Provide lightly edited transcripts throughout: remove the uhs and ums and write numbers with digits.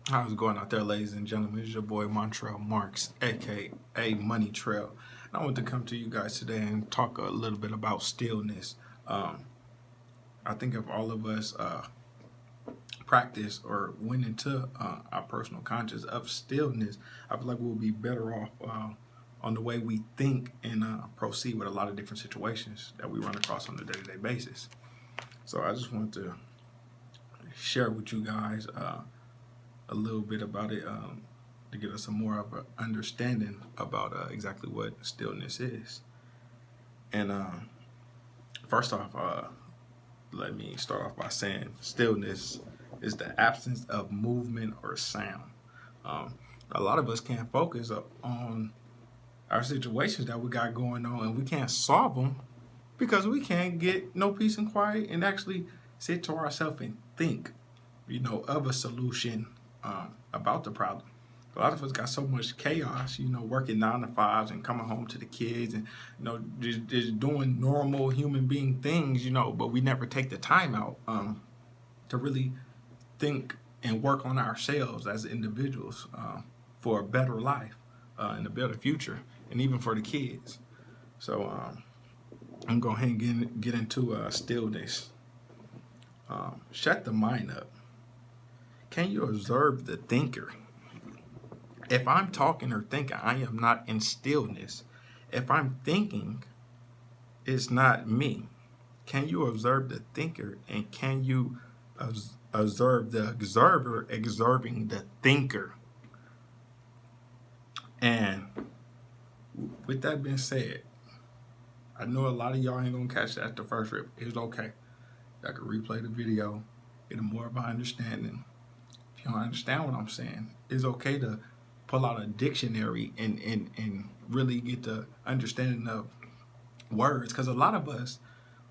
How's it going out there, ladies and gentlemen? It's your boy Montrell Marks, aka Moneytrel. And I want to come to you guys today and talk a little bit about stillness. Um, I think if all of us practice or went into our personal conscious of stillness, I feel like we'll be better off on the way we think and proceed with a lot of different situations that we run across on a day-to-day basis. So I just want to share with you guys a little bit about it to get us some more of an understanding about exactly what stillness is. And first off, let me start off by saying stillness is the absence of movement or sound. Um, a lot of us can't focus on our situations that we got going on, and we can't solve them because we can't get no peace and quiet and actually sit to ourselves and think, of a solution about the problem. A lot of us got so much chaos, working 9 to 5s and coming home to the kids and, just doing normal human being things, but we never take the time out to really think and work on ourselves as individuals for a better life and a better future, and even for the kids. So I'm going to go ahead and get into stillness. Shut the mind up. Can you observe the thinker? If I'm talking or thinking, I am not in stillness. If I'm thinking, it's not me. Can you observe the thinker, and can you observe the observer observing the thinker? And with that being said, I know a lot of y'all ain't gonna catch that at the first rip. It's okay. I could replay the video, get a more of an understanding. If you don't understand what I'm saying, it's okay to pull out a dictionary and really get the understanding of words. Because a lot of us,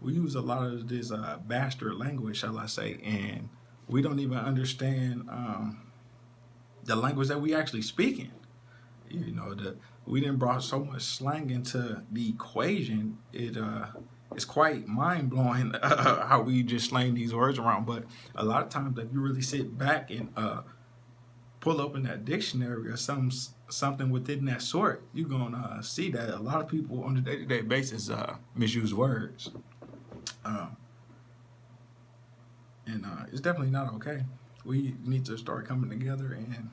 we use a lot of this bastard language, shall I say, and we don't even understand the language that we actually speak in. We didn't brought so much slang into the equation. It's quite mind blowing how we just slang these words around. But a lot of times, if you really sit back and pull open that dictionary or something within that sort, you're gonna see that a lot of people on a day-to-day basis misuse words, and it's definitely not okay. We need to start coming together and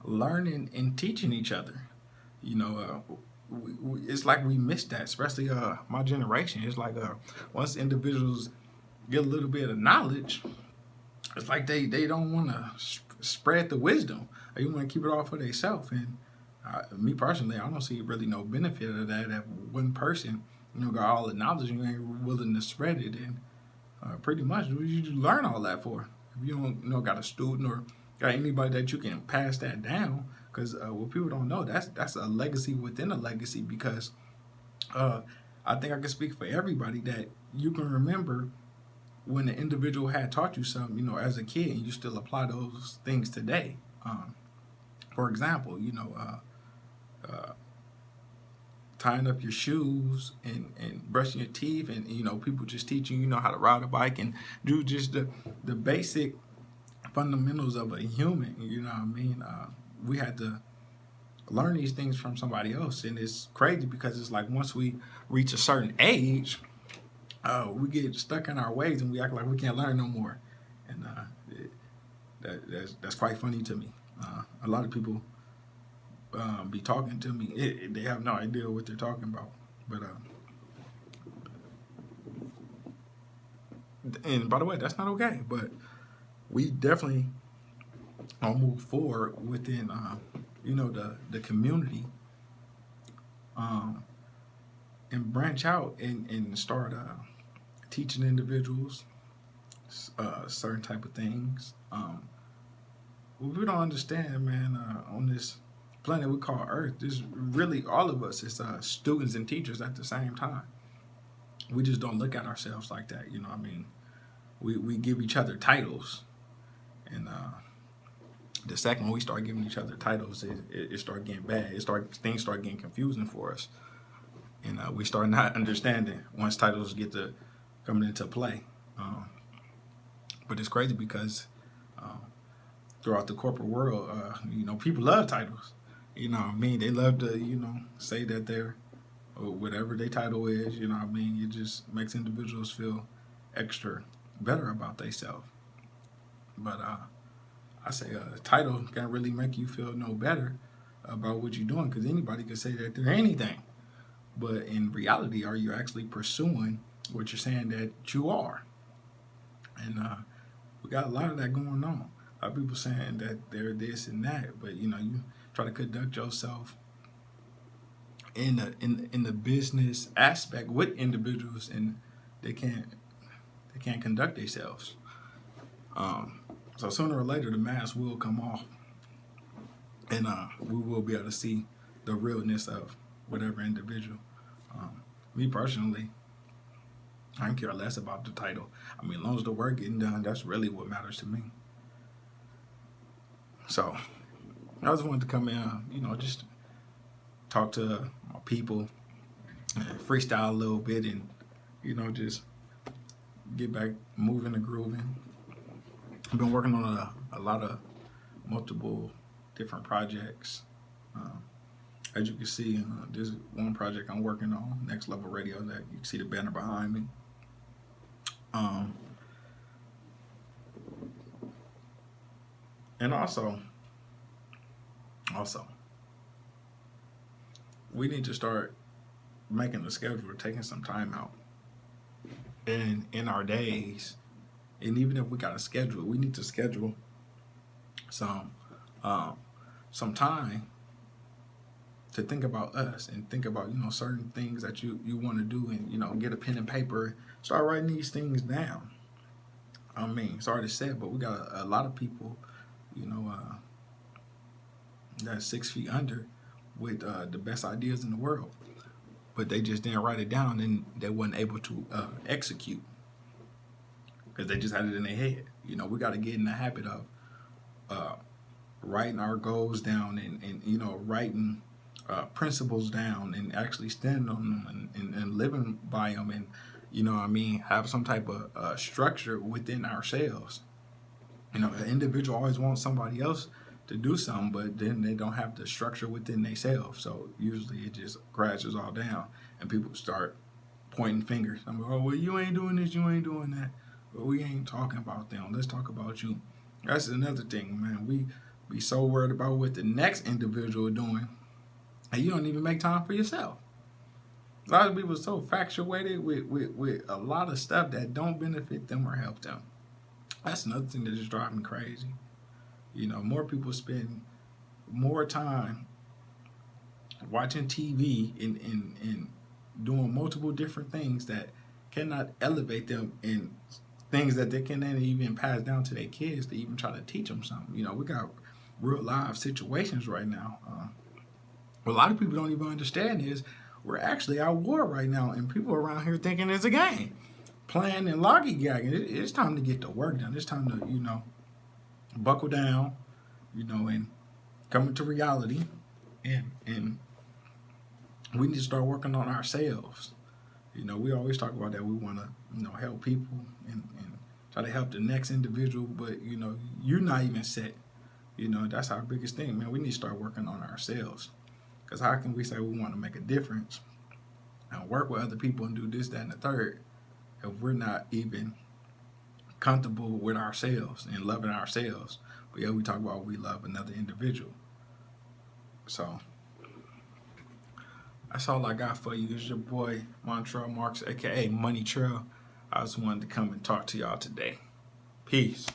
learning and teaching each other. It's like we missed that, especially my generation. It's like once individuals get a little bit of knowledge, it's like they don't want to spread the wisdom. They want to keep it all for themselves. And me personally, I don't see really no benefit of that. If one person, got all the knowledge and you ain't willing to spread it, and pretty much, what you learn all that for? If you don't, got a student or got anybody that you can pass that down, because what people don't know, that's a legacy within a legacy. Because I think I can speak for everybody that you can remember when the individual had taught you something, as a kid, and you still apply those things today. For example, tying up your shoes and brushing your teeth, and people just teaching how to ride a bike and do just the basic fundamentals of a human. You know what I mean? We had to learn these things from somebody else, and it's crazy because it's like once we reach a certain age, we get stuck in our ways and we act like we can't learn no more, and that's quite funny to me. A lot of people be talking to me, they have no idea what they're talking about. But and by the way, that's not okay. But we definitely move forward within the community, and branch out and start teaching individuals certain type of things. What we don't understand, man, on this planet we call Earth, this really all of us is students and teachers at the same time. We just don't look at ourselves like that. I mean, we give each other titles, and the second we start giving each other titles, it start getting bad. Things start getting confusing for us, and we start not understanding once titles get to coming into play. But it's crazy because Throughout the corporate world, people love titles. You know what I mean? They love to, say that they're or whatever their title is. You know what I mean? It just makes individuals feel extra better about themselves. But I say a title can't really make you feel no better about what you're doing because anybody can say that they're anything. But in reality, are you actually pursuing what you're saying that you are? And we got a lot of that going on. A lot of people saying that they're this and that, but you try to conduct yourself in the business aspect with individuals, and they can't conduct themselves. So sooner or later, the mask will come off, and we will be able to see the realness of whatever individual. Me personally, I don't care less about the title. I mean, as long as the work getting done, that's really what matters to me. So I just wanted to come in, just talk to my people, and freestyle a little bit, and just get back moving and grooving. I've been working on a lot of multiple different projects. As you can see, there's one project I'm working on, Next Level Radio, that you can see the banner behind me. And also, we need to start making a schedule, taking some time out in our days. And even if we got a schedule, we need to schedule some time to think about us and think about certain things that you want to do, and get a pen and paper, start writing these things down. I mean, sorry to say, but we got a lot of people, that's 6 feet under with the best ideas in the world, but they just didn't write it down and they wasn't able to execute because they just had it in their head. We got to get in the habit of writing our goals down and writing principles down and actually stand on them and living by them, and have some type of structure within ourselves. An individual always wants somebody else to do something, but then they don't have the structure within themselves. So usually it just crashes all down, and people start pointing fingers. I'm like, oh, well, you ain't doing this, you ain't doing that. But we ain't talking about them. Let's talk about you. That's another thing, man. We be so worried about what the next individual doing, and you don't even make time for yourself. A lot of people are so infatuated with a lot of stuff that don't benefit them or help them. That's another thing that just drives me crazy. More people spend more time watching TV and doing multiple different things that cannot elevate them in things that they can then even pass down to their kids to even try to teach them something. We got real live situations right now. What a lot of people don't even understand is we're actually at war right now, and people around here thinking it's a game, playing and lollygagging. It's time to get the work done. It's time to, buckle down, and come into reality, and we need to start working on ourselves. We always talk about that we want to, help people and try to help the next individual, but you're not even set. That's our biggest thing, man. We need to start working on ourselves. Because how can we say we want to make a difference and work with other people and do this, that, and the third if we're not even comfortable with ourselves and loving ourselves? But yeah, we talk about we love another individual. So that's all I got for you. It's your boy Moneytrel Marks, aka Moneytrel. I just wanted to come and talk to y'all today. Peace.